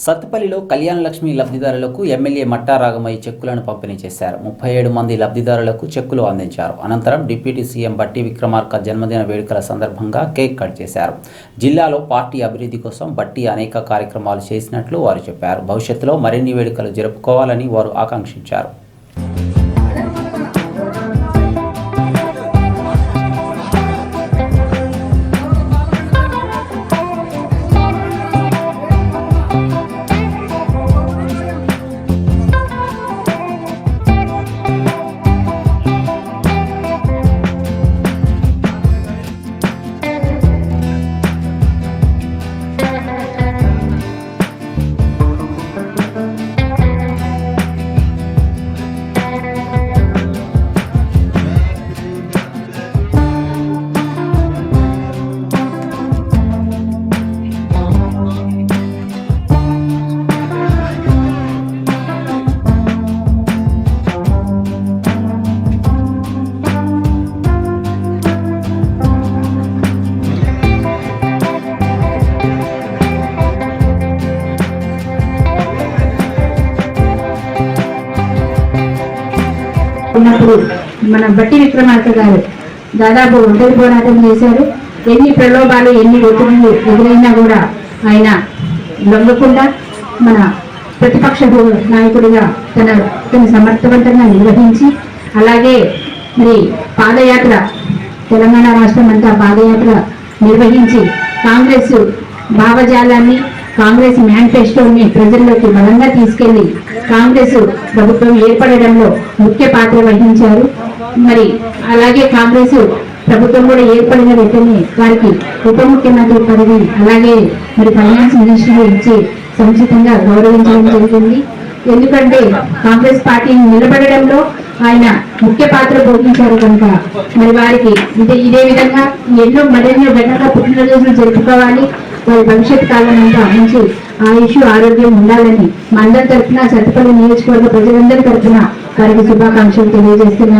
సత్తుపల్లిలో కళ్యాణ లక్ష్మి లబ్ధిదారులకు ఎమ్మెల్యే మట్టా రాగమయ్య చెక్కులను పంపిణీ చేశారు. 37 మంది లబ్ధిదారులకు చెక్కులు అందించారు. అనంతరం డిప్యూటీ సీఎం బట్టి విక్రమార్క జన్మదిన వేడుకల సందర్భంగా కేక్ కట్ చేశారు. జిల్లాలో పార్టీ అభివృద్ధి కోసం బట్టి అనేక కార్యక్రమాలు చేసినట్లు వారు చెప్పారు. భవిష్యత్తులో మరిన్ని వేడుకలు జరుపుకోవాలని వారు ఆకాంక్షించారు. ఉన్నప్పుడు మన బట్టి విక్రమార్క గారు దాదాపు ఒంటరి పోరాటం చేశారు. ఎన్ని ప్రలోభాలు ఎన్ని ఒత్తిడులు ఎదురైనా కూడా ఆయన లొంగకుండా మన ప్రతిపక్ష నాయకుడిగా తన సమర్థవంతంగా నిర్వహించి, అలాగే మరి పాదయాత్ర తెలంగాణ రాష్ట్రం అంతా పాదయాత్ర నిర్వహించి కాంగ్రెస్ భావజాలాన్ని కాంగ్రెస్ మేనిఫెస్టోని ప్రజల్లోకి బలంగా తీసుకెళ్లి కాంగ్రెస్ ప్రభుత్వం ఏర్పడడంలో ముఖ్య పాత్ర వహించారు. మరి అలాగే కాంగ్రెస్ ప్రభుత్వం కూడా ఏర్పడిన వెంటనే వారికి ఉప ముఖ్యమంత్రి పదవి అలాగే మరి ఫైనాన్స్ మినిస్టర్ ఇచ్చి సముచితంగా గౌరవించడం జరిగింది. ఎందుకంటే కాంగ్రెస్ పార్టీని నిలబడడంలో ఆయన ముఖ్య పాత్ర పోషించారు కనుక మరి వారికి ఇదే విధంగా మరెన్నో ఘనంగా పుట్టినరోజులు జరుపుకోవాలి. వారి భవిష్యత్ కాలం అంతా మంచి ఆయుష్ ఆరోగ్యం ఉండాలని మా అందరి తరఫున సత్తుపల్లి నియోజకవర్గ ప్రజలందరి తరఫున వారికి శుభాకాంక్షలు తెలియజేస్తున్నాను.